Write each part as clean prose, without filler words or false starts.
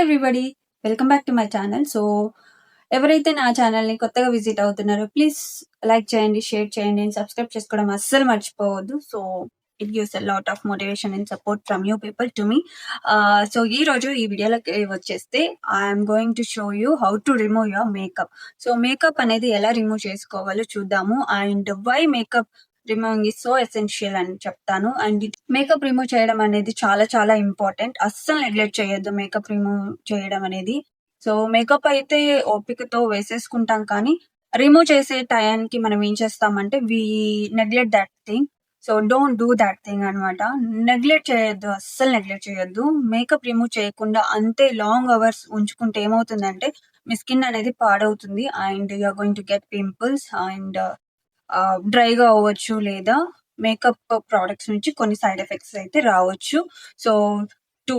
Everybody, welcome back to my channel. So ఎవరైతే నా ఛానల్ని కొత్తగా విజిట్ అవుతున్నారో ప్లీజ్ లైక్ చేయండి, షేర్ చేయండి అండ్ సబ్స్క్రైబ్ చేసుకోవడం అస్సలు మర్చిపోవద్దు. So it gives a lot of motivation and support from you people to me. So ఈ రోజు ఈ వీడియోలోకి వచ్చేస్తే I'm going to show you how to remove your makeup. So makeup అనేది ఎలా రిమూవ్ చేసుకోవాలో చూద్దాము. And why makeup removing is so essential అని చెప్తాను. అండ్ మేకప్ రిమూవ్ చేయడం అనేది చాలా చాలా ఇంపార్టెంట్. అస్సలు నెగ్లెక్ట్ చేయొద్దు మేకప్ రిమూవ్ చేయడం అనేది. సో మేకప్ అయితే ఓపికతో వేసేసుకుంటాం, కానీ రిమూవ్ చేసే టయానికి మనం ఏం చేస్తామంటే we neglect that thing. So don't do that thing అనమాట. నెగ్లెక్ట్ చేయొద్దు, అస్సలు నెగ్లెక్ట్ చేయొద్దు. మేకప్ రిమూవ్ చేయకుండా అంతే లాంగ్ అవర్స్ ఉంచుకుంటే ఏమవుతుందంటే మీ స్కిన్ అనేది పాడవుతుంది and you're going to get pimples and డ్రైగా అవ్వచ్చు, లేదా మేకప్ ప్రోడక్ట్స్ నుంచి కొన్ని సైడ్ ఎఫెక్ట్స్ అయితే రావచ్చు. So to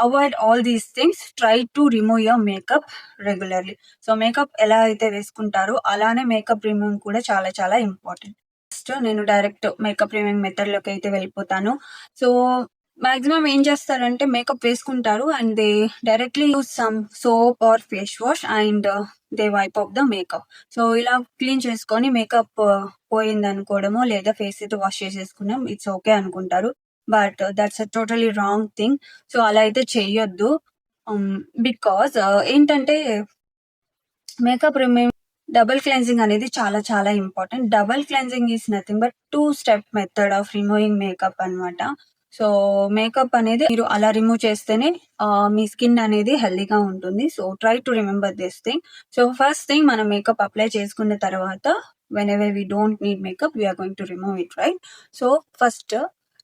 avoid all these things try to remove your makeup regularly. So makeup ఎలా అయితే వేసుకుంటారో అలానే మేకప్ రిమూవింగ్ కూడా చాలా చాలా ఇంపార్టెంట్. ఫస్ట్ నేను డైరెక్ట్ మేకప్ రిమూవింగ్ మెథడ్ లోకి అయితే వెళ్ళిపోతాను. సో మాక్సిమం ఏం చేస్తారంటే మేకప్ వేసుకుంటారు and they directly use some soap or face wash and they wipe off the makeup. So ఇలా క్లీన్ చేసుకొని మేకప్ పోయింది అనుకోవడమో లేదా ఫేస్ అయితే వాష్ చేసేసుకున్నాం ఇట్స్ ఓకే అనుకుంటారు. But that's a totally wrong thing. So అలా అయితే చెయ్యొద్దు. బికాస్ ఏంటంటే మేకప్ రిమూవ్ డబుల్ క్లెన్జింగ్ అనేది చాలా చాలా important. Double cleansing is nothing but 2-step method of removing makeup అనమాట. సో మేకప్ అనేది మీరు అలా రిమూవ్ చేస్తేనే మీ స్కిన్ అనేది హెల్దీగా ఉంటుంది. So try to remember this thing. So first thing మనం మేకప్ అప్లై చేసుకున్న తర్వాత whenever we don't need makeup we're going to remove it, right? So first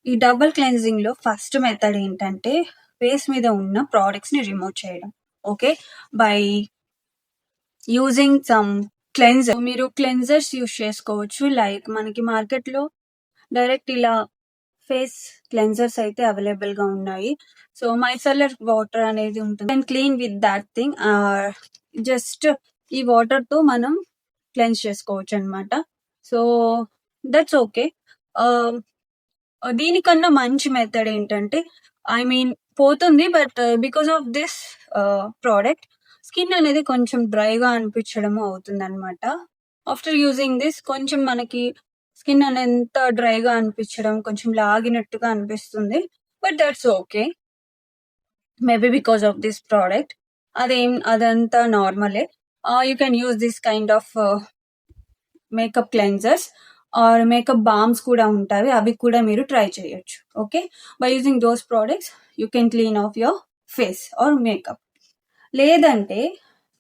ఈ డబుల్ క్లెన్జింగ్ లో ఫస్ట్ మెథడ్ ఏంటంటే ఫేస్ మీద ఉన్న ప్రోడక్ట్స్ ని remove చేయడం. Okay, by using some cleanser. మీరు క్లెన్జర్స్ యూజ్ చేసుకోవచ్చు. లైక్ మనకి మార్కెట్ లో డైరెక్ట్ ఇలా ఫేస్ క్లెన్జర్స్ అయితే అవైలబుల్ గా ఉన్నాయి. సో మైసెలర్ వాటర్ అనేది ఉంటుంది and clean with that thing. Just ఈ వాటర్ తో మనం క్లెన్స్ చేసుకోవచ్చు అనమాట. So that's okay. దీనికన్నా మంచి మెథడ్ ఏంటంటే ఐ మీన్ పోతుంది, but because of this product skin అనేది కొంచెం డ్రైగా అనిపించడము అవుతుంది అనమాట. ఆఫ్టర్ యూజింగ్ దిస్ కొంచెం మనకి స్కిన్ అనేది ఎంత డ్రైగా అనిపించడం, కొంచెం లాగినట్టుగా అనిపిస్తుంది. But that's okay, maybe because of this product. అదంతా నార్మలే. You can use this kind of makeup cleansers or makeup balms కూడా ఉంటాయి, అవి కూడా మీరు ట్రై చేయొచ్చు. Okay, by using those products you can clean off your face or makeup. లేదంటే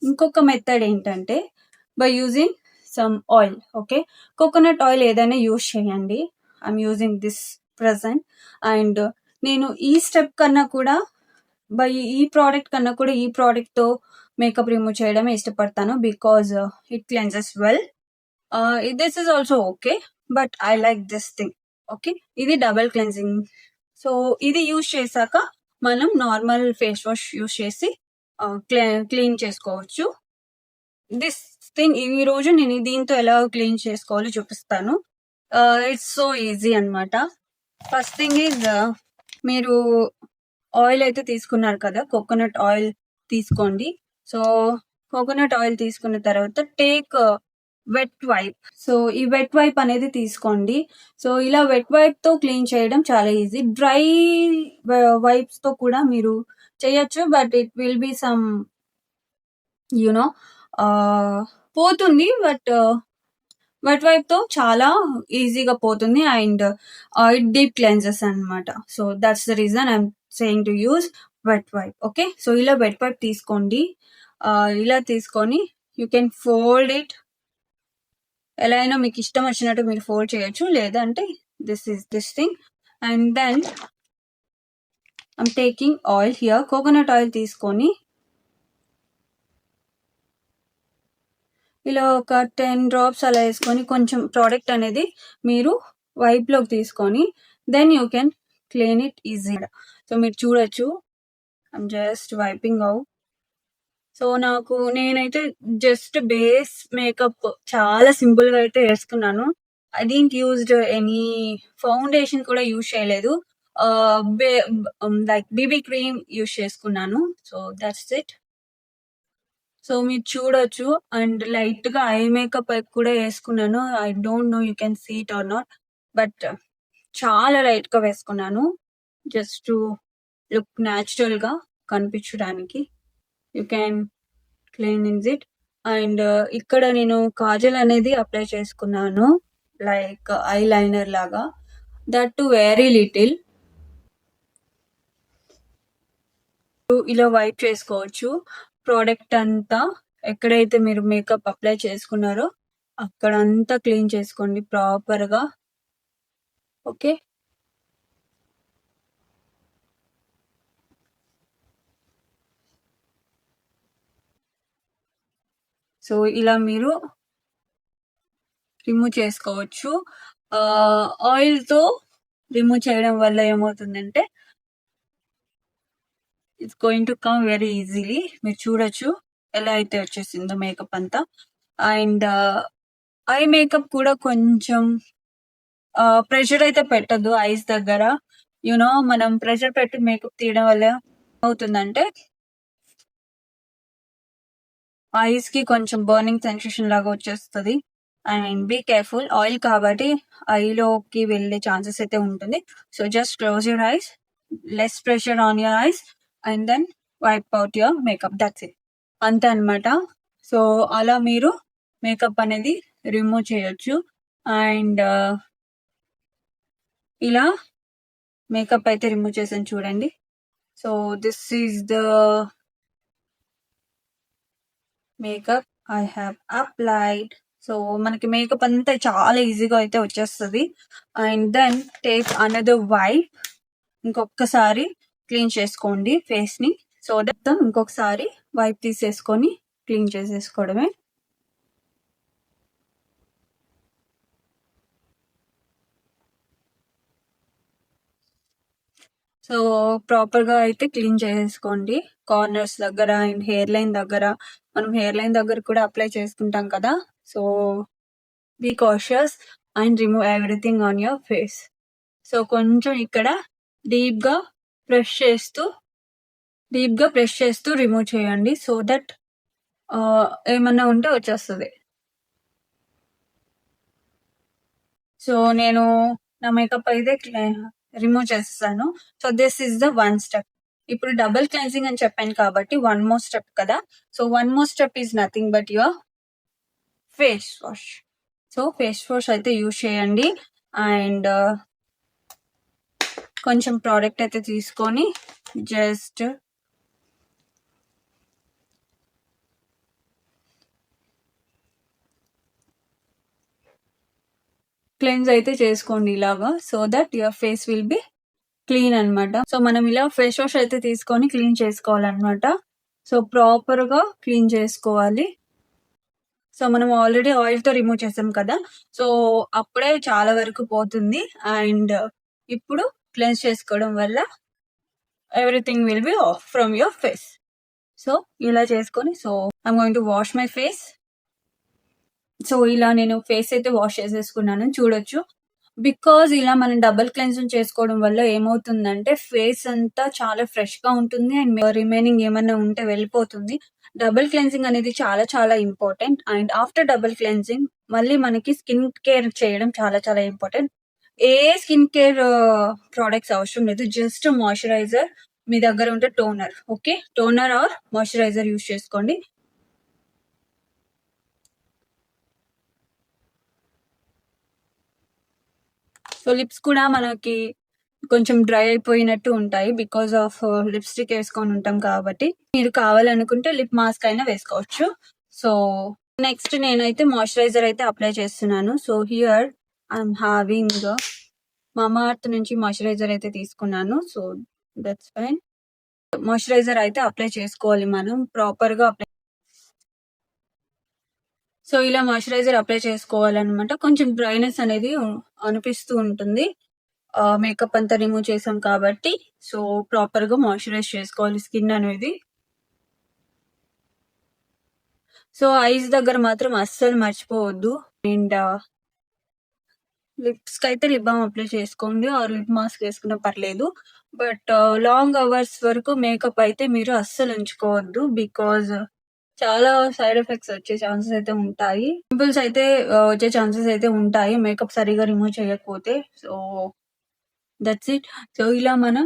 ఇంకొక మెథడ్ ఏంటంటే by using some oil. Okay, coconut oil ఏదైనా యూజ్ చేయండి. I'm using this present. And నేను ఈ స్టెప్ కన్నా కూడా ఈ ప్రోడక్ట్ కన్నా కూడా ఈ ప్రోడక్ట్ తో మేకప్ రిమూవ్ చేయడమే ఇష్టపడతాను because it cleanses well. This is also okay, but I like this thing. Okay, ఇది డబుల్ క్లెన్సింగ్. సో ఇది యూజ్ చేశాక మనం నార్మల్ ఫేస్ వాష్ యూజ్ చేసి క్లీన్ చేసుకోవచ్చు. దిస్ థింగ్ ఈ రోజు నేను దీంతో ఎలా క్లీన్ చేసుకోవాలో చూపిస్తాను. ఇట్స్ సో ఈజీ అనమాట. ఫస్ట్ థింగ్ ఈజ్ మీరు ఆయిల్ అయితే తీసుకున్నారు కదా, కోకోనట్ ఆయిల్ తీసుకోండి. సో కోకోనట్ ఆయిల్ తీసుకున్న తర్వాత టేక్ వెట్ వైప్. సో ఈ వెట్ వైప్ అనేది తీసుకోండి. సో ఇలా వెట్ వైప్ తో క్లీన్ చేయడం చాలా ఈజీ. డ్రై వైప్స్ తో కూడా మీరు చేయొచ్చు, but it will be some you know పోతుంది. బట్ వెట్ వైప్ తో చాలా ఈజీగా పోతుంది అండ్ ఇట్ డీప్ క్లెన్జెస్ అనమాట. So that's the reason I'm saying to use wet wipe. Okay, so ఇలా వెట్ వైప్ తీసుకోండి. ఇలా తీసుకొని యూ కెన్ ఫోల్డ్ ఇట్. ఎలా అయినా మీకు ఇష్టం వచ్చినట్టు మీరు ఫోల్డ్ చేయొచ్చు, లేదంటే this is this thing. And then I'm taking oil here. Coconut oil తీసుకొని ఇలా ఒక 10 drops అలా వేసుకొని కొంచెం ప్రోడక్ట్ అనేది మీరు వైప్ లోకి తీసుకొని then you can clean it easy. So మీరు చూడొచ్చు, I'm just wiping out. So నేనైతే జస్ట్ బేస్ మేకప్ చాలా సింపుల్ గా అయితే వేసుకున్నాను. I didn't used any foundation కూడా యూజ్ చేయలేదు. లైక్ బీబీ క్రీమ్ యూస్ చేసుకున్నాను. So that's it. సో మీరు చూడొచ్చు. అండ్ లైట్ గా ఐ మేకప్ కూడా వేసుకున్నాను. I don't know you can see it or not, but చాలా లైట్ గా వేసుకున్నాను జస్ట్ టు లుక్ న్యాచురల్ గా కనిపించడానికి. You can cleans it. And ఇక్కడ నేను కాజల్ అనేది అప్లై చేసుకున్నాను, లైక్ ఐ లైనర్ లాగా, దట్ టు వెరీ లిటిల్. ఇలా వైప్ చేసుకోవచ్చు ప్రోడక్ట్ అంతా. ఎక్కడైతే మీరు మేకప్ అప్లై చేసుకున్నారో అక్కడంతా క్లీన్ చేసుకోండి ప్రాపర్ గా. ఓకే, సో ఇలా మీరు రిమూవ్ చేసుకోవచ్చు. ఆయిల్ తో రిమూవ్ చేయడం వల్ల ఏమవుతుందంటే it's going to come very easily. మీరు చూడొచ్చు ఎలా అయితే వచ్చేసిందో మేకప్ అంతా. అండ్ ఐ మేకప్ కూడా కొంచెం ప్రెషర్ అయితే పెట్టద్దు ఐస్ దగ్గర. యూనో మనం ప్రెషర్ పెట్టి మేకప్ తీయడం వల్ల అవుతుందంటే ఐస్ కి కొంచెం బర్నింగ్ సెన్సేషన్ లాగా వచ్చేస్తుంది. అండ్ బీ కేర్ఫుల్, ఆయిల్ కాబట్టి ఐలోకి వెళ్ళే ఛాన్సెస్ అయితే ఉంటుంది. So just close your eyes, less pressure on your eyes, and then wipe out your makeup. That's it, అంతే అనమాట. సో అలా మీరు మేకప్ అనేది రిమూవ్ చేయొచ్చు. అండ్ ఇలా మేకప్ అయితే రిమూవ్ చేసాను చూడండి. So this is the makeup I have applied. So మనకి మేకప్ అంతా చాలా ఈజీగా అయితే వచ్చేస్తుంది. And then take another wipe, ఇంకొకసారి క్లీన్ చేసుకోండి ఫేస్ ని. సో దట్ ఇంకొకసారి వైప్ తీసేసుకొని క్లీన్ చేసేసుకోవడమే. సో ప్రాపర్ గా అయితే క్లీన్ చేసేసుకోండి కార్నర్స్ దగ్గర అండ్ హెయిర్ లైన్ దగ్గర. మనం హెయిర్ లైన్ దగ్గర కూడా అప్లై చేసుకుంటాం కదా. So be cautious and remove everything on your face. So కొంచెం ఇక్కడ డీప్ గా ప్రెస్ చేస్తూ రిమూవ్ చేయండి, సో దట్ ఏమన్నా ఉంటే వచ్చేస్తుంది. సో నేను నా మేకప్ అయితే రిమూవ్ చేసేసాను. So this is the one step. ఇప్పుడు డబుల్ క్లెన్సింగ్ అని చెప్పాను కాబట్టి వన్ మోర్ స్టెప్ కదా. So one more step is nothing but your face wash. So face wash అయితే యూజ్ చేయండి. అండ్ కొంచెం ప్రోడక్ట్ అయితే తీసుకొని జస్ట్ క్లెన్స్ అయితే చేసుకోండి ఇలాగా, so that your face will be clean అనమాట. సో మనం ఇలా ఫేస్ వాష్ అయితే తీసుకొని క్లీన్ చేసుకోవాలన్నమాట. సో ప్రాపర్ గా క్లీన్ చేసుకోవాలి. సో మనం ఆల్రెడీ ఆయిల్ తో రిమూవ్ చేసాం కదా, సో అప్పుడే చాలా వరకు పోతుంది. అండ్ ఇప్పుడు క్లెన్స్ చేసుకోవడం వల్ల everything will be of from your face. So ఇలా చేసుకొని, so I'm going to wash my face. So ఇలా నేను ఫేస్ అయితే వాష్ చేసేసుకున్నాను చూడొచ్చు. బికాజ్ ఇలా మనం డబుల్ క్లెన్సింగ్ చేసుకోవడం వల్ల ఏమవుతుందంటే ఫేస్ అంతా చాలా ఫ్రెష్ గా ఉంటుంది అండ్ రిమైనింగ్ ఏమన్నా ఉంటే వెళ్ళిపోతుంది. డబుల్ క్లెన్సింగ్ అనేది చాలా చాలా important. And after double cleansing మళ్ళీ మనకి స్కిన్ కేర్ చేయడం చాలా చాలా ఇంపార్టెంట్. ఏ స్కిన్ కేర్ ప్రోడక్ట్స్ అవసరం లేదు, జస్ట్ మాయిశ్చరైజర్ మీ దగ్గర ఉంటే toner, okay, toner or moisturiser use చేసుకోండి. సో లిప్స్ కూడా మనకి కొంచెం డ్రై అయిపోయినట్టు ఉంటాయి బికాస్ ఆఫ్ లిప్స్టిక్ వేసుకొని ఉంటాం కాబట్టి. మీరు కావాలనుకుంటే లిప్ మాస్క్ అయినా వేసుకోవచ్చు. సో నెక్స్ట్ నేనైతే మాయిశ్చరైజర్ అయితే అప్లై చేస్తున్నాను. సో హియర్ ఐఎమ్ హ్యావింగ్ మామా అర్త్ నుంచి మాయిశ్చరైజర్ అయితే తీసుకున్నాను. So that's fine. మాయిశ్చరైజర్ అయితే అప్లై చేసుకోవాలి మనం ప్రాపర్ గా అప్లై. సో ఇలా మాయిశ్చరైజర్ అప్లై చేసుకోవాలన్నమాట. కొంచెం డ్రైనెస్ అనేది అనిపిస్తూ ఉంటుంది మేకప్ అంతా రిమూవ్ చేసాం కాబట్టి. సో ప్రాపర్ గా మాయిశ్చరైజ్ చేసుకోవాలి స్కిన్ అనేది. సో ఐస్ దగ్గర మాత్రం అస్సలు మర్చిపోవద్దు. అండ్ లిప్స్‌కి అయితే లిప్ బామ్ అప్లై చేసుకోండి ఆర్ లిప్ మాస్క్ వేసుకున్నా పర్లేదు. బట్ లాంగ్ అవర్స్ వరకు మేకప్ అయితే మీరు అస్సలు ఉంచుకోవద్దు. బికాజ్ చాలా సైడ్ ఎఫెక్ట్స్ వచ్చే ఛాన్సెస్ అయితే ఉంటాయి. పింపుల్స్ అయితే వచ్చే ఛాన్సెస్ అయితే ఉంటాయి మేకప్ సరిగ్గా రిమూవ్ చేయకపోతే. So that's it. సో ఇలా మనం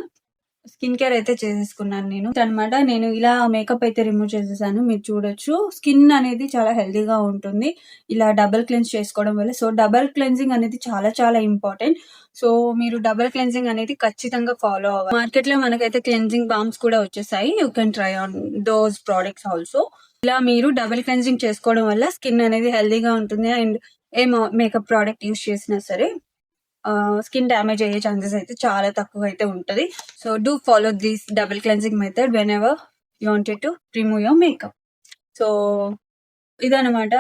స్కిన్ కేర్ అయితే చేసేసుకున్నాను అనమాట. నేను ఇలా మేకప్ అయితే రిమూవ్ చేసేసాను. మీరు చూడొచ్చు. స్కిన్ అనేది చాలా హెల్తీగా ఉంటుంది ఇలా డబుల్ క్లెన్స్ చేసుకోవడం వల్ల. సో డబుల్ క్లెన్సింగ్ అనేది చాలా చాలా ఇంపార్టెంట్. సో మీరు డబుల్ క్లెన్సింగ్ అనేది ఖచ్చితంగా ఫాలో అవ్వాలి. మార్కెట్లో మనకైతే క్లెన్సింగ్ బామ్స్ కూడా వచ్చేసాయి. You can try on those products also. ఇలా మీరు డబుల్ క్లెన్సింగ్ చేసుకోవడం వల్ల స్కిన్ అనేది హెల్తీగా ఉంటుంది. And A makeup product use చేసినా సరే స్కిన్ డ్యామేజ్ అయ్యే ఛాన్సెస్ అయితే చాలా తక్కువ అయితే ఉంటుంది. So do follow this double cleansing method when ever you wanted to remove your makeup. So ఇదనమాట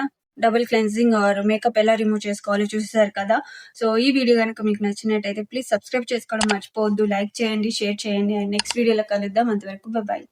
డబుల్ క్లెన్సింగ్ ఆర్ మేకప్ ఎలా రిమూవ్ చేసుకోవాలో చూసేసారు కదా. సో ఈ వీడియో కనుక మీకు నచ్చినట్టయితే ప్లీజ్ సబ్స్క్రైబ్ చేసుకోవడం మర్చిపోవద్దు. లైక్ చేయండి, షేర్ చేయండి. అండ్ నెక్స్ట్ వీడియోలో కలుద్దాం. అంతవరకు బాయ్.